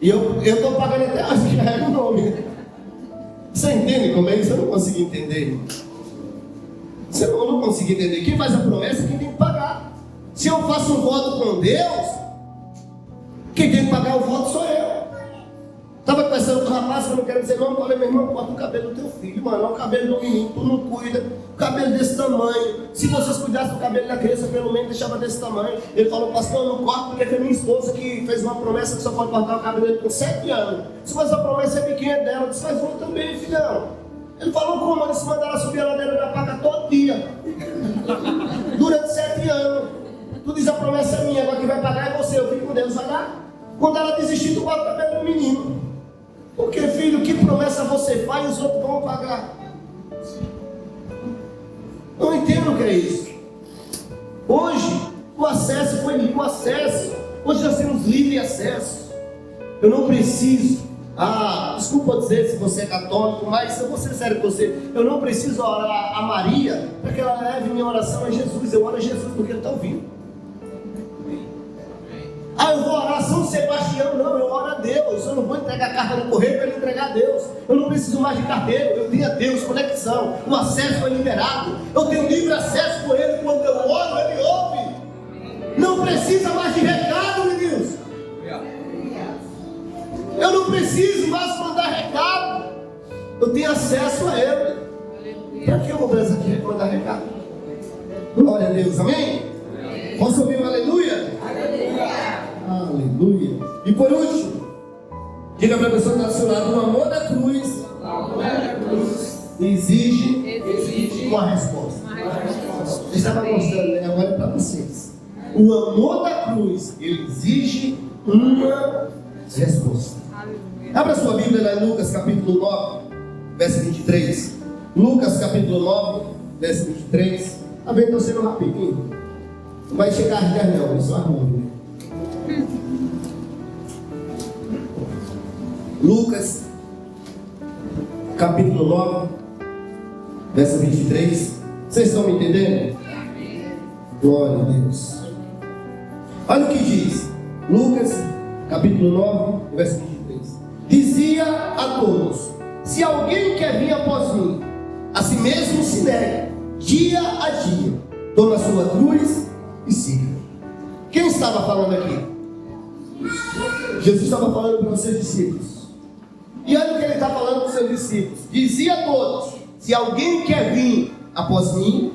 E eu estou pagando até hoje, que carrego o nome. Você entende como é isso? Eu não consigo entender. Eu não consigo entender. Quem faz a promessa é quem tem que pagar. Se eu faço um voto com Deus, quem tem que pagar o voto sou eu. Estava conversando com o rapaz, que eu não quero dizer nome, falei, meu irmão, corta o cabelo do teu filho, mano, é o cabelo do menino, tu não cuida, o cabelo desse tamanho, se vocês cuidassem do cabelo da criança, pelo menos deixava desse tamanho. Ele falou, pastor, eu não corto porque foi minha esposa que fez uma promessa que só pode cortar o cabelo dele com 7 anos. Se fosse a promessa é pequena dela, eu disse, faz uma também, filhão. Ele falou, como? Eles mandaram subir a ladeira da paca todo dia, durante 7 anos. Tu diz, a promessa é minha, agora quem vai pagar é você, eu fico com Deus, vai lá. Quando ela desistir, tu corta o cabelo do menino. Porque, filho, que promessa você faz e os outros vão pagar? Não entendo o que é isso. Hoje, o acesso foi livre, o acesso. Hoje nós temos livre acesso. Eu não preciso, desculpa dizer se você é católico, mas eu vou ser sério com você. Eu não preciso orar a Maria para que ela leve minha oração a Jesus. Eu oro a Jesus porque Ele está ouvindo. Eu vou orar a São Sebastião, não, eu oro a Deus. Eu não vou entregar a carta no correio para ele entregar a Deus. Eu não preciso mais de carteiro, eu tenho a Deus, conexão. O acesso foi liberado. Eu tenho livre acesso com Ele. Quando eu oro, Ele ouve. Não precisa mais de recado, meninos. Eu não preciso mais mandar recado. Eu tenho acesso a Ele. Para que eu vou precisar de mandar recado? Glória a Deus, amém? Posso ouvir um aleluia? Aleluia. E por último, diga para a pessoa que está do seu lado, o amor da cruz exige uma resposta. Eu estava mostrando, né? Agora é para vocês. O amor da cruz, ele exige uma resposta. Abra sua Bíblia lá em Lucas capítulo 9, verso 23. Lucas capítulo 9, verso 23. Está vendo? Estou sendo rapidinho. Não vai chegar às 10 não, isso é ruim. Lucas capítulo 9, verso 23. Vocês estão me entendendo? Glória a Deus. Olha o que diz Lucas capítulo 9, verso 23. Dizia a todos: se alguém quer vir após mim, a si mesmo se negue, dia a dia, tome a sua cruz e siga. Quem estava falando aqui? Jesus estava falando para os seus discípulos. E olha o que ele está falando para os seus discípulos. Dizia a todos: se alguém quer vir após mim,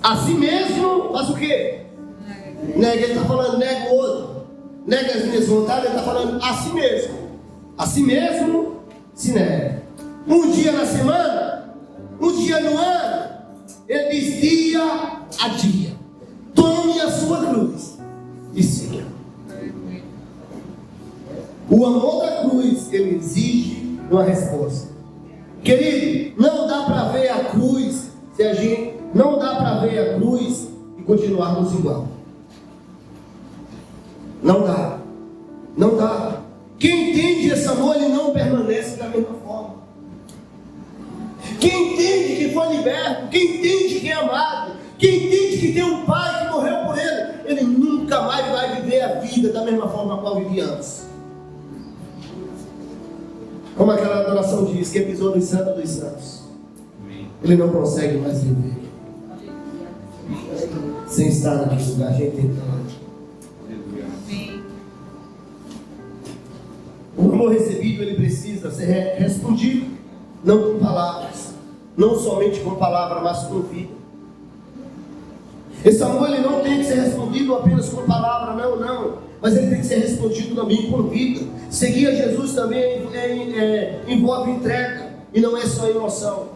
a si mesmo, faz o quê? Nega. Ele está falando, nega o outro. Nega as minhas vontades, ele está falando a si mesmo. A si mesmo se nega. Um dia na semana, um dia no ano, ele diz dia a dia. Tome a sua cruz e siga. O amor da cruz, ele exige uma resposta. Querido, não dá para ver a cruz se a gente não dá para ver a cruz e continuarmos igual. Não dá. Não dá. Quem entende esse amor, ele não permanece da mesma forma. Quem entende que foi liberto, quem entende que é amado, quem entende que tem um pai que morreu por ele, ele nunca mais vai viver a vida da mesma forma a qual vivia antes. Como aquela adoração diz, quem pisou no santo dos santos, ele não consegue mais viver. sem estar naquele lugar. A gente tem que estar lá. O amor recebido, ele precisa ser respondido, não com palavras, não somente com palavras, mas com vida. Esse amor, ele não tem que ser respondido apenas com palavras, não, mas ele tem que ser respondido também com vida. Seguir a Jesus também envolve entrega, e não é só emoção.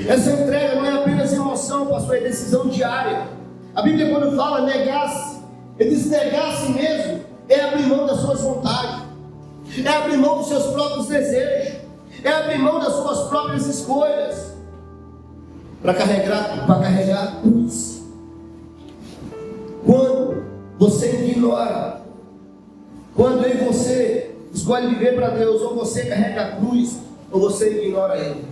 Essa entrega não é apenas emoção, pastor, é decisão diária. A Bíblia, quando fala negar-se, ele diz negar a si mesmo, é abrir mão das suas vontades, é abrir mão dos seus próprios desejos, é abrir mão das suas próprias escolhas, para carregar a cruz. Quando você ignora, quando eu e você escolhe viver para Deus, ou você carrega a cruz, ou você ignora Ele.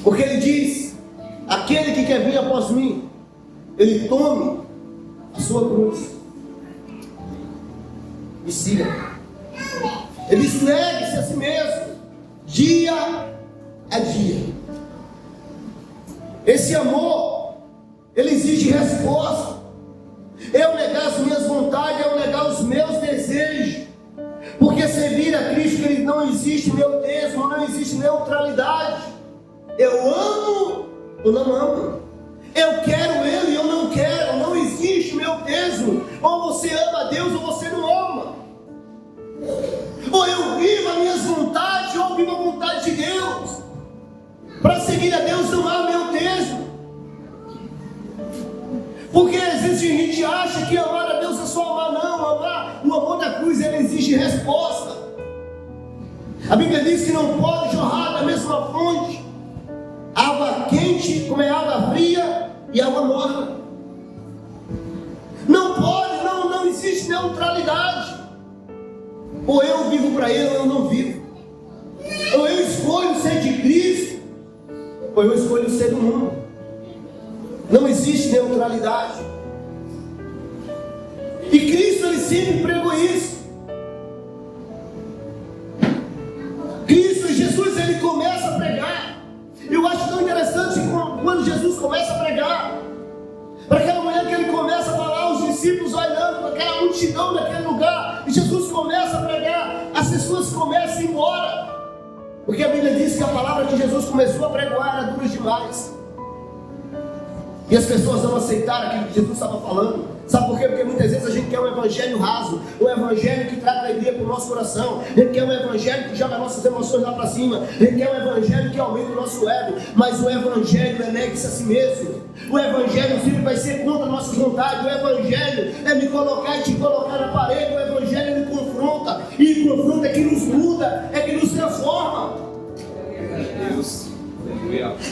Porque Ele diz: aquele que quer vir após mim, ele tome a sua cruz e siga. Ele diz: negue-se a si mesmo, dia a dia. Esse amor, ele exige resposta. Eu negar as minhas vontades, eu negar os meus desejos. Porque servir a Cristo, ele não existe meu termo, não existe neutralidade. Eu amo ou não amo. Eu quero Ele, eu não quero. Não existe meu termo. Ou você ama a Deus ou você não ama. Ou eu vivo as minhas vontades ou vivo a vontade de Deus. Para seguir a Deus não há meu termo. Porque às vezes a gente acha que amar a Deus é só amar. Não, amar, o amor da cruz, ele exige resposta. A Bíblia diz que não pode jorrar da mesma fonte água quente, como é água fria e água morna. Não pode, não existe neutralidade. Ou eu vivo para Ele ou eu não vivo. Ou eu escolho ser de Cristo, ou eu escolho ser do mundo. Não existe neutralidade. E Cristo, ele sempre pregou isso. Cristo, Jesus, ele começa a pregar. Eu acho tão interessante quando Jesus começa a pregar, para aquela mulher que ele começa a falar, os discípulos olhando para aquela multidão naquele lugar, e Jesus começa a pregar, as pessoas começam a ir embora, porque a Bíblia diz que a palavra que Jesus começou a pregar era dura demais, e as pessoas não aceitaram aquilo que Jesus estava falando. Sabe por quê? Porque muitas vezes a gente quer um evangelho raso, um evangelho que traga alegria para o nosso coração, a gente quer um evangelho que joga nossas emoções lá para cima, a gente quer um evangelho que aumenta o nosso ego, mas o evangelho é negue-se a si mesmo. O evangelho sempre vai ser contra nossas vontades. O evangelho é me colocar e te colocar na parede. O evangelho me confronta, e confronta é que nos muda, é que nos transforma.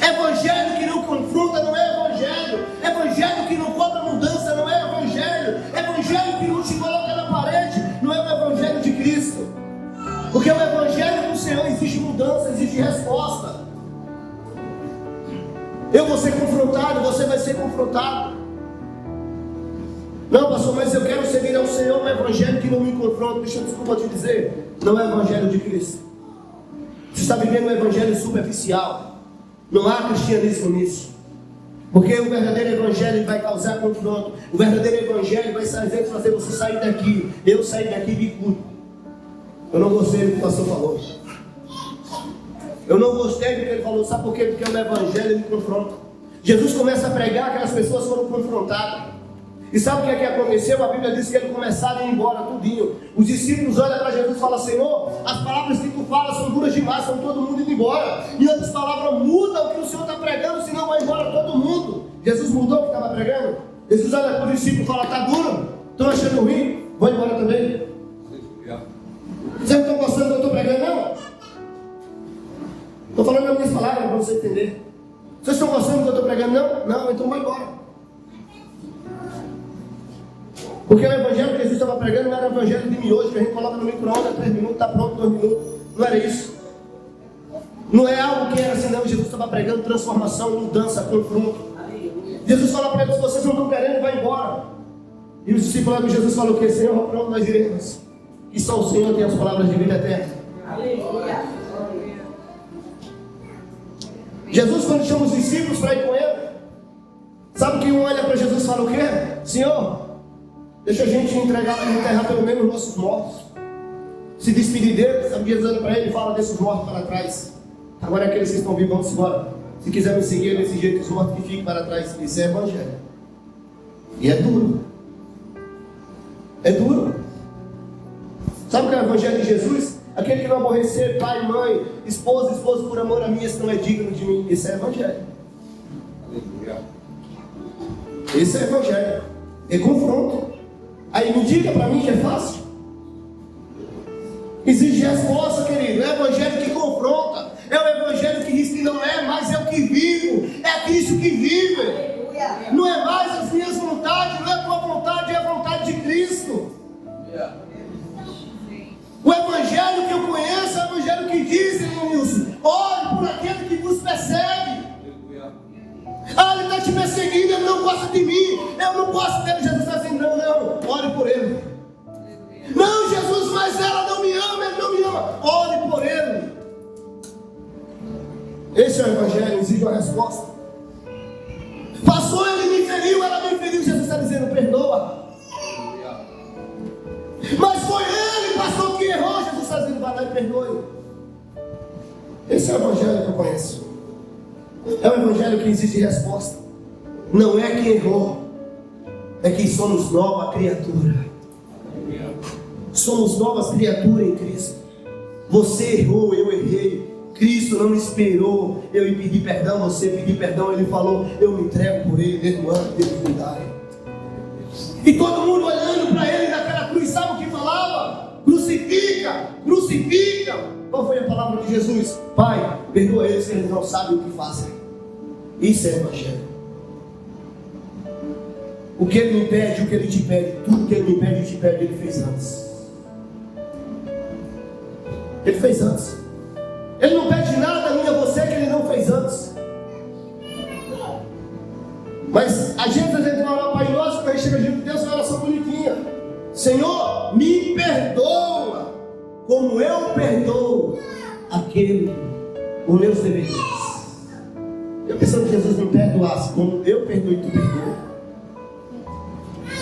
Evangelho que não confronta não é evangelho. Evangelho que não cobra mudança não é evangelho. Evangelho que não te coloca na parede não é o evangelho de Cristo. Porque o evangelho do Senhor exige mudança, exige resposta. Eu vou ser confrontado, você vai ser confrontado. Não, pastor, mas eu quero servir ao Senhor. Um evangelho que não me confronta, deixa eu desculpa te dizer, não é o evangelho de Cristo. Você está vivendo um evangelho superficial. Não há cristianismo nisso. Porque o verdadeiro evangelho vai causar confronto. O verdadeiro evangelho vai fazer você sair daqui. Eu sair daqui bicudo. Eu não gostei do que o pastor falou. Eu não gostei do que ele falou. Sabe por quê? Porque o evangelho ele confronta. Jesus começa a pregar, aquelas pessoas foram confrontadas. E sabe o que é que aconteceu? A Bíblia diz que eles começaram a ir embora, tudinho. Os discípulos olham para Jesus e falam: Senhor, as palavras que tu falas são duras demais, são todo mundo indo embora. E outras palavras mudam o que o Senhor está pregando, senão vai embora todo mundo. Jesus mudou o que estava pregando. Jesus olha para os discípulos e fala: está duro? Estão achando ruim? Vão embora também. Vocês não estão gostando do que eu estou pregando, não? Estou falando as minhas palavras para você entender. Vocês estão gostando do que eu estou pregando, não? Não, então vai embora. Porque o evangelho que Jesus estava pregando não era o evangelho de miojo, que a gente coloca no micro-ondas, 3 minutos, está pronto, 2 minutos. Não era isso. Não é algo que era assim, não. Jesus estava pregando transformação, mudança, confronto. Jesus fala para eles: se vocês não estão querendo, vai embora. E os discípulos de Jesus falaram o quê? Senhor, para onde nós iremos? E só o Senhor tem as palavras de vida eterna. Aleluia. Jesus, quando chama os discípulos para ir com ele, Sabe que um olha para Jesus e fala o quê? Senhor, deixa a gente enterrar pelo menos os nossos mortos. Se despedir deles. Sabe que Jesus olha para ele e fala: deixa os mortos para trás. Agora aqueles que estão vivos, vamos embora. Se quiser me seguir desse jeito, os mortos que fiquem para trás. Isso é evangelho. E é duro. É duro. Sabe o que é o evangelho de Jesus? Aquele que não aborrecer pai, mãe, esposa por amor a mim, esse não é digno de mim. Esse é evangelho. Esse é evangelho. É confronto. Aí me diga para mim que é fácil. Exige resposta, querido. É o evangelho que confronta. É o evangelho que diz que não é mais eu que vivo, é Cristo que vive. Não é mais as minhas vontades, não é a tua vontade, é a vontade de Cristo. O evangelho que eu conheço é o evangelho que diz, irmão Nilson: ore por aquele que vos persegue. Ah, ele está te perseguindo, ele não gosta de mim, eu não gosto dele. Jesus está dizendo: não, ore por ele. Não, Jesus, mas ela não me ama, ele não me ama. Ore por ele. Esse é o evangelho, exige uma resposta. Passou, ele me feriu, ela me feriu. Jesus está dizendo: perdoa. Mas foi ele, pastor, que errou. Jesus está dizendo: vai lá e perdoe. Esse é o evangelho que eu conheço. É o evangelho que exige resposta. Não é que errou, é que somos nova criatura. Somos novas criaturas em Cristo. Você errou, eu errei. Cristo não me esperou eu ir pedir perdão, você pedir perdão. Ele falou: eu me entrego por ele dentro do ano de divindade. E todo mundo olhando para ele naquela cruz, sabe o que falava? Crucifica, crucifica. Qual foi a palavra de Jesus? Pai, perdoa eles, que eles não sabem o que fazem. Isso é evangelho. O que ele me pede, o que ele te pede, tudo que ele me pede e te pede, ele fez antes. Ele fez antes. Ele não pede nada a mim, a você, que ele não fez antes. Mas a gente vai orar Pai Nosso, quando a gente chega diante de Deus, é uma oração bonitinha. Senhor, me perdoa, como eu perdoo aquele, os meus devedores. Eu pensando que Jesus me perdoasse, como eu perdoo e tu perdoa.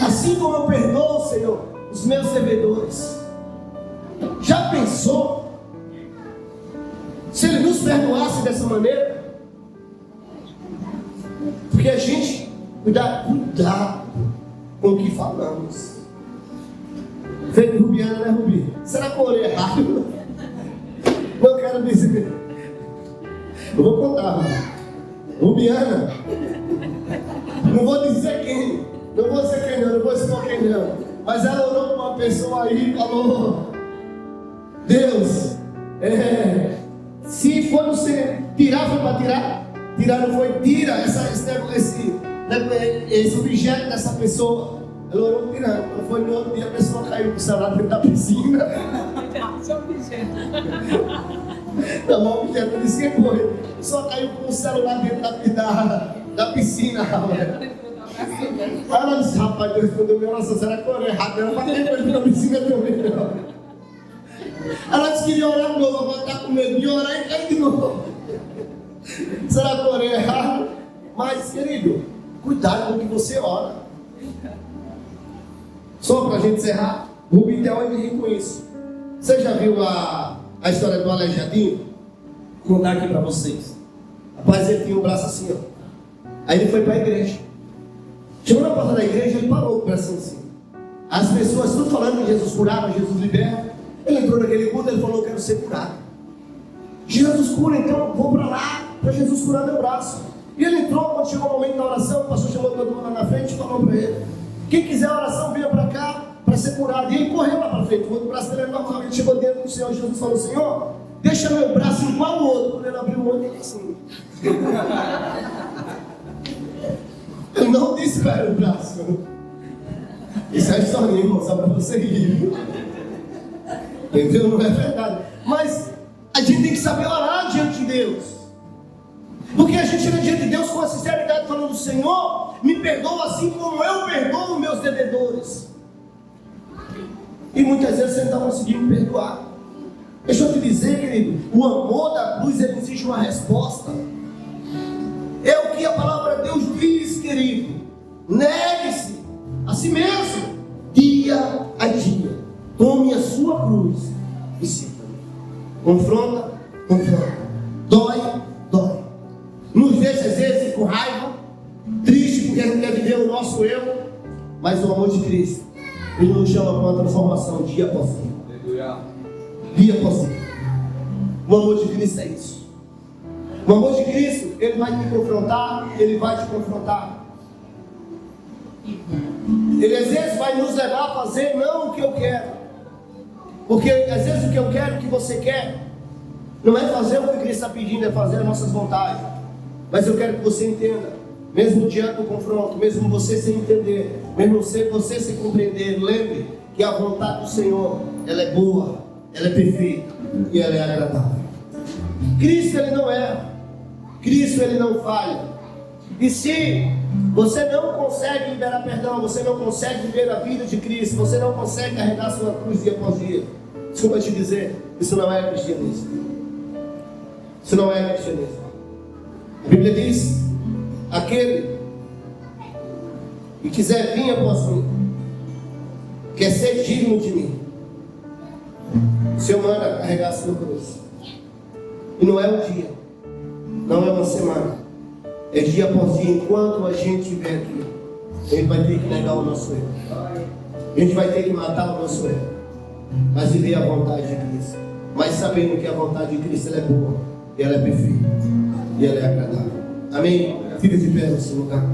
Assim como eu perdoo, Senhor, os meus devedores. Já pensou? Se ele nos perdoasse dessa maneira? Porque a gente cuidado com o que falamos. Feito Rubiana, né, Rubi? Será que eu orei errado? Não quero dizer. Eu vou contar, Rubiana. Não vou dizer quem. Não vou dizer quem não vou expor quem não. Mas ela orou para uma pessoa aí e falou: Deus, se for você tirar, foi para tirar? Tirar não foi? Tira esse objeto dessa pessoa. Ela orou tirando. Quando foi no outro dia, a pessoa caiu com o celular dentro da piscina. Esse objeto. Não, o objeto disse que foi. A pessoa caiu com o celular dentro da piscina. Ela disse: rapaz, Deus respondeu minha oração. Será que eu orei errado? Ela bateu com ele na piscina também. Ela disse que ia orar de novo. Agora está com medo de orar e cair de novo. Será que eu orei errado? Mas, querido, cuidado com o que você ora. Só para a gente encerrar, o Rubi tem onde rir com isso. Você já viu a história do Aleijadinho? Vou contar aqui para vocês. Rapaz, ele tinha um braço assim, ó. Aí ele foi para a igreja. Chegou na porta da igreja, ele parou com o braço assim. As pessoas tudo falando que Jesus curava, Jesus liberta. Ele entrou naquele culto, ele falou: eu quero ser curado. Jesus cura, então vou para lá para Jesus curar meu braço. E ele entrou, quando chegou o momento da oração, o pastor chamou todo mundo lá na frente e falou para ele: quem quiser a oração, venha para cá para ser curado. E ele correu lá para frente, o outro braço dele era normal. Ele chegou dentro do Senhor, Jesus falou: Senhor, deixa meu braço igual o outro. Quando ele abriu o olho, ele assim. Eu não disse qual era o braço. Isso é a historinha, irmão, só para você rir. Entendeu? Não é verdade. Mas a gente tem que saber orar diante de Deus. Porque a gente chega diante de Deus com a sinceridade, falando: Senhor, me perdoa assim como eu perdoo os meus devedores. E muitas vezes você não está conseguindo perdoar. Deixa eu te dizer, querido, o amor da cruz, ele exige uma resposta. É o que a palavra de Deus diz, querido. Negue-se a si mesmo, dia a dia. Tome a sua cruz e siga-me. Confronta, confronta. Dói, dói. Nos deixa às vezes com raiva, triste porque não quer viver o nosso eu, mas o amor de Cristo, Ele nos chama para uma transformação dia após dia. Dia após dia. O amor de Cristo é isso. O amor de Cristo, Ele vai me confrontar, Ele vai te confrontar. Ele às vezes vai nos levar a fazer não o que eu quero, porque às vezes o que eu quero, o que você quer, não é fazer o que Cristo está pedindo, é fazer as nossas vontades. Mas eu quero que você entenda, mesmo diante do confronto, mesmo você sem entender, mesmo você sem compreender, lembre que a vontade do Senhor, ela é boa, ela é perfeita e ela é agradável. Cristo, Ele não erra, Cristo, Ele não falha. E se você não consegue liberar perdão, você não consegue viver a vida de Cristo, você não consegue carregar sua cruz dia após dia, desculpa te dizer, isso não é cristianismo. Isso não é cristianismo. A Bíblia diz: aquele que quiser vir após mim, quer ser digno de mim, o Senhor manda carregar a sua cruz. E não é um dia, não é uma semana, é dia após dia. Enquanto a gente estiver aqui, a gente vai ter que negar o nosso erro, a gente vai ter que matar o nosso erro, mas viver a vontade de Cristo, mas sabendo que a vontade de Cristo ela é boa, ela é perfeita e ela é agradável. Amém? Fica de pé no seu lugar.